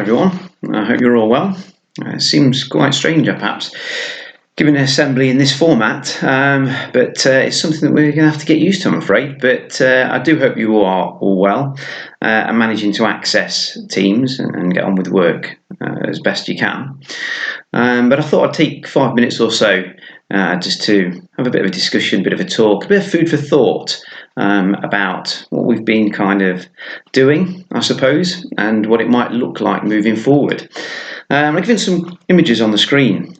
everyone. I hope you're all well. It seems quite strange, perhaps, giving an assembly in this format, but it's something that we're going to have to get used to, I'm afraid. But I do hope you are all well and managing to access Teams and get on with work as best you can. But I thought I'd take 5 minutes or so just to have a bit of a discussion, a bit of a talk, a bit of food for thought about what we've been kind of doing, I suppose, and what it might look like moving forward. I've given some images on the screen.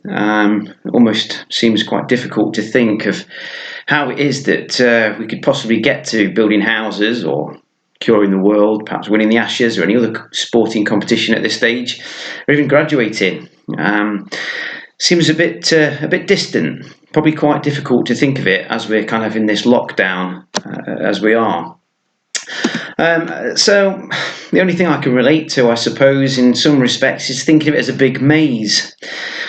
Almost seems quite difficult to think of how it is that we could possibly get to building houses or curing the world, perhaps winning the Ashes or any other sporting competition at this stage, or even graduating. Seems a bit distant, probably quite difficult to think of it as we're kind of in this lockdown as we are. So the only thing I can relate to, I suppose, in some respects, is thinking of it as a big maze.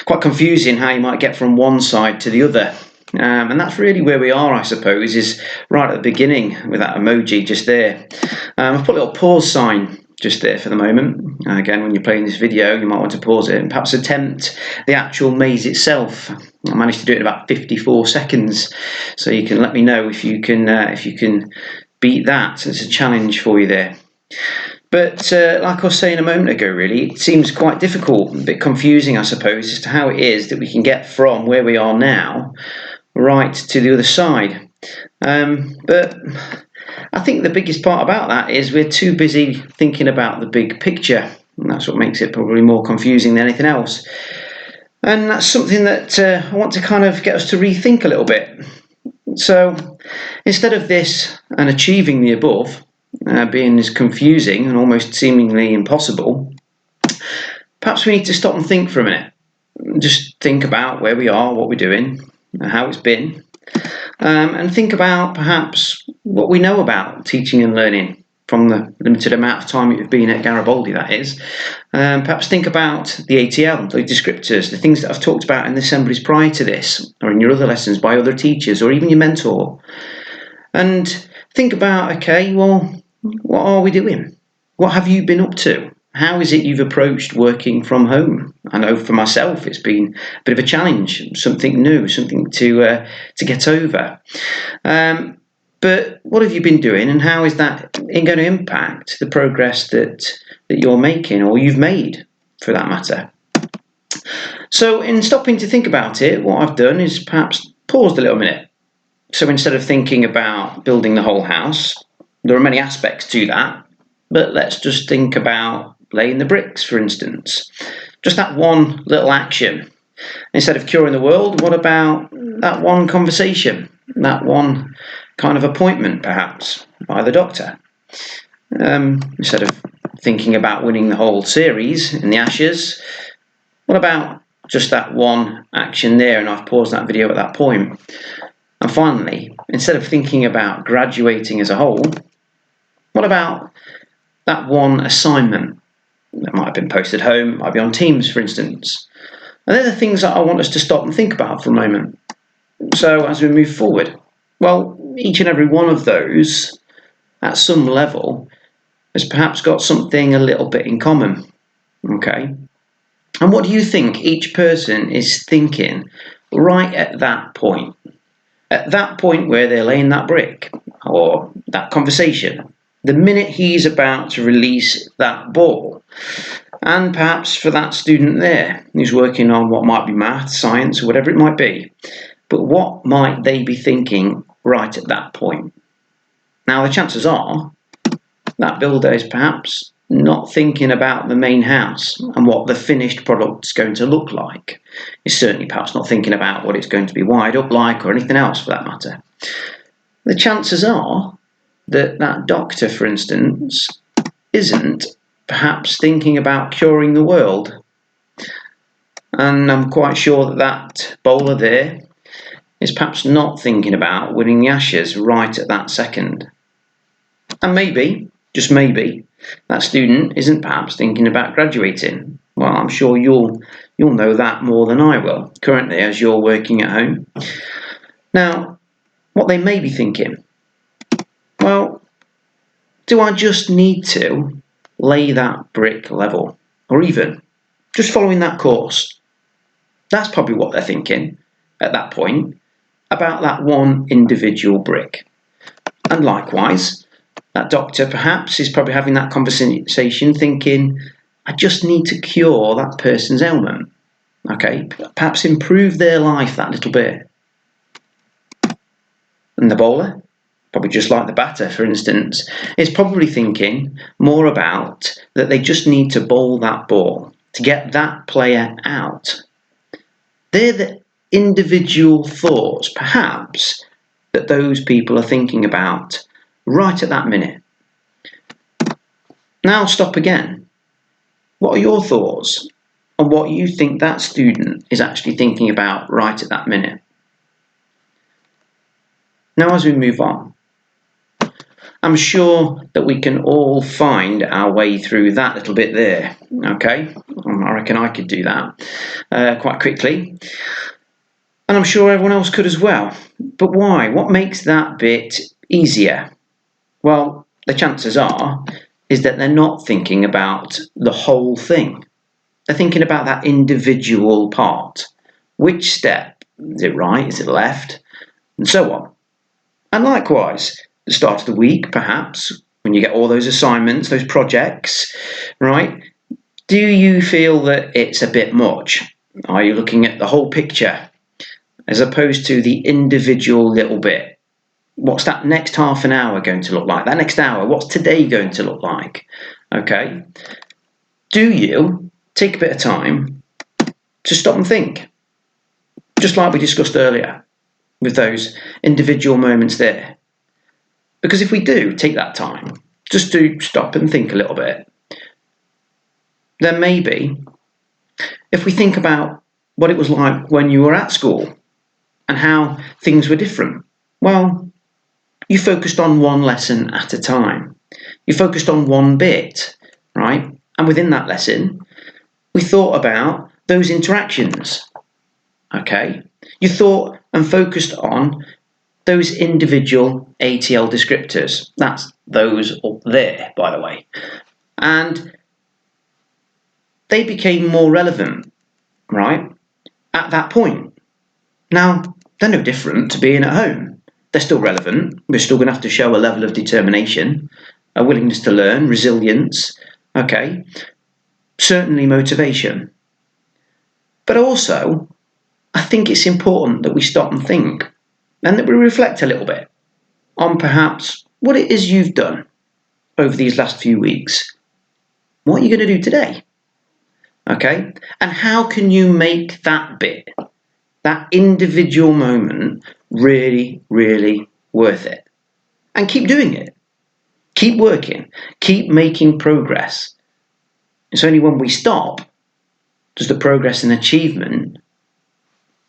Quite confusing how you might get from one side to the other. And that's really where we are, I suppose, is right at the beginning with that emoji just there. I've put a little pause sign just there for the moment. Again, when you're playing this video, you might want to pause it and perhaps attempt the actual maze itself. I managed to do it in about 54 seconds, so you can let me know if you can beat that. It's a challenge for you there. But like I was saying a moment ago, really, it seems quite difficult, a bit confusing, I suppose, as to how it is that we can get from where we are now right to the other side. But I think the biggest part about that is we're too busy thinking about the big picture, and that's what makes it probably more confusing than anything else. And that's something that I want to kind of get us to rethink a little bit. So instead of this and achieving the above being as confusing and almost seemingly impossible, perhaps we need to stop and think for a minute. Just think about where we are, what we're doing, how it's been, and think about perhaps what we know about teaching and learning from the limited amount of time you've been at Garibaldi, that is. Perhaps think about the ATL, the descriptors, the things that I've talked about in the assemblies prior to this, or in your other lessons by other teachers, or even your mentor. And think about, okay, well, what are we doing? What have you been up to? How is it you've approached working from home? I know for myself it's been a bit of a challenge, something new, something to get over. But what have you been doing, and how is that going to impact the progress that you're making, or you've made, for that matter? So in stopping to think about it, what I've done is perhaps paused a little minute. So instead of thinking about building the whole house, there are many aspects to that, but let's just think about laying the bricks, for instance. Just that one little action. Instead of curing the world, what about that one conversation, that one kind of appointment, perhaps, by the doctor? Instead of thinking about winning the whole series in the Ashes, what about just that one action there? And I've paused that video at that point. And finally, instead of thinking about graduating as a whole, what about that one assignment that might have been posted home, it might be on Teams, for instance? And they're the things that I want us to stop and think about for a moment. So as we move forward, well, each and every one of those, at some level, has perhaps got something a little bit in common. Okay? And what do you think each person is thinking right at that point? At that point where they're laying that brick, or that conversation, the minute he's about to release that ball. And perhaps for that student there who's working on what might be math, science, or whatever it might be. But what might they be thinking right at that point? Now, the chances are that builder is perhaps not thinking about the main house and what the finished product's going to look like. He's certainly perhaps not thinking about what it's going to be wired up like, or anything else for that matter. The chances are that that doctor, for instance, isn't perhaps thinking about curing the world. And I'm quite sure that that bowler there is perhaps not thinking about winning the Ashes right at that second. And maybe, just maybe, that student isn't perhaps thinking about graduating. Well, I'm sure you'll know that more than I will currently as you're working at home. Now, what they may be thinking, well, do I just need to lay that brick level? or even just following that course. That's probably what they're thinking at that point about that one individual brick. And likewise, that doctor perhaps is probably having that conversation thinking, I just need to cure that person's ailment. Okay, perhaps improve their life that little bit. And the bowler, probably just like the batter, for instance, is probably thinking more about that they just need to bowl that ball to get that player out. They're the individual thoughts, perhaps, that those people are thinking about right at that minute. Now stop again. What are your thoughts on what you think that student is actually thinking about right at that minute? Now as we move on, I'm sure that we can all find our way through that little bit there, okay? I reckon I could do that quite quickly. And I'm sure everyone else could as well. But why? What makes that bit easier? Well, the chances are is that they're not thinking about the whole thing. They're thinking about that individual part. Which step? Is it right? Is it left? And so on. And likewise, the start of the week, perhaps, when you get all those assignments, those projects, right? Do you feel that it's a bit much? Are you looking at the whole picture as opposed to the individual little bit? What's that next half an hour going to look like? That next hour, what's today going to look like? Okay. Do you take a bit of time to stop and think? Just like we discussed earlier with those individual moments there. Because if we do take that time just to stop and think a little bit, then maybe if we think about what it was like when you were at school and how things were different, well, you focused on one lesson at a time. You focused on one bit, right? And within that lesson, we thought about those interactions, okay? You thought and focused on those individual ATL descriptors. That's those up there, by the way. And they became more relevant, right, at that point. Now, they're no different to being at home. They're still relevant. We're still going to have to show a level of determination, a willingness to learn, resilience, okay, certainly motivation. But also, I think it's important that we stop and think and that we reflect a little bit on perhaps what it is you've done over these last few weeks. What are you going to do today? Okay? And how can you make that bit, that individual moment, really, really worth it? And keep doing it. Keep working. Keep making progress. It's only when we stop does the progress and achievement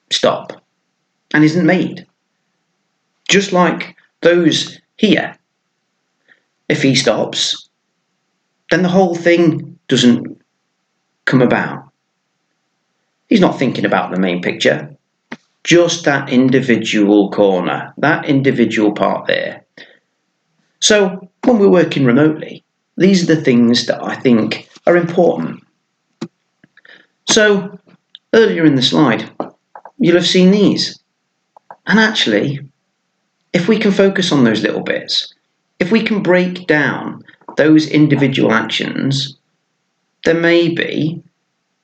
stop and isn't made. Just like those here. If he stops, then the whole thing doesn't come about. He's not thinking about the main picture, just that individual corner, that individual part there. So when we're working remotely, these are the things that I think are important. So earlier in the slide, you'll have seen these. And actually, if we can focus on those little bits, if we can break down those individual actions, then maybe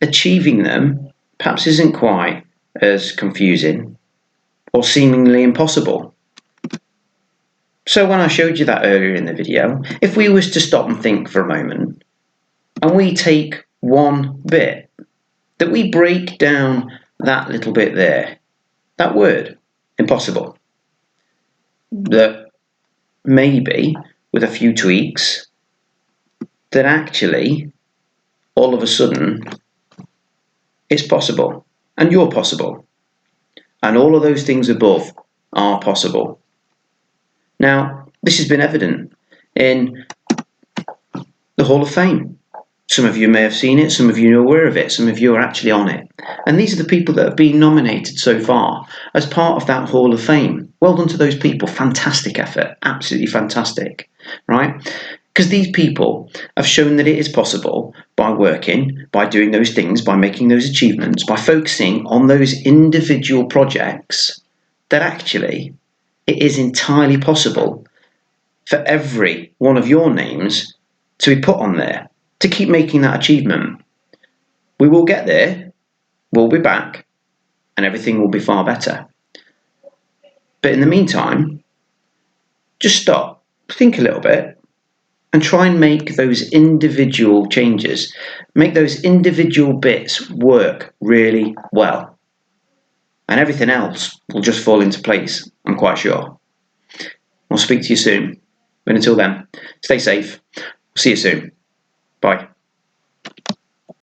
achieving them perhaps isn't quite as confusing or seemingly impossible. So when I showed you that earlier in the video, if we was to stop and think for a moment, and we take one bit, that we break down that little bit there, that word, impossible, that maybe with a few tweaks, that actually all of a sudden it's possible, and you're possible, and all of those things above are possible. Now, this has been evident in the Hall of Fame. Some of you may have seen it, some of you are aware of it, some of you are actually on it. And these are the people that have been nominated so far as part of that Hall of Fame. Well done to those people. Fantastic effort. Absolutely fantastic. Right? Because these people have shown that it is possible by working, by doing those things, by making those achievements, by focusing on those individual projects, that actually it is entirely possible for every one of your names to be put on there, to keep making that achievement. We will get there, we'll be back, and everything will be far better. But in the meantime, just stop, think a little bit, and try and make those individual changes, make those individual bits work really well. And everything else will just fall into place, I'm quite sure. I'll speak to you soon. But until then, stay safe. See you soon. Bye.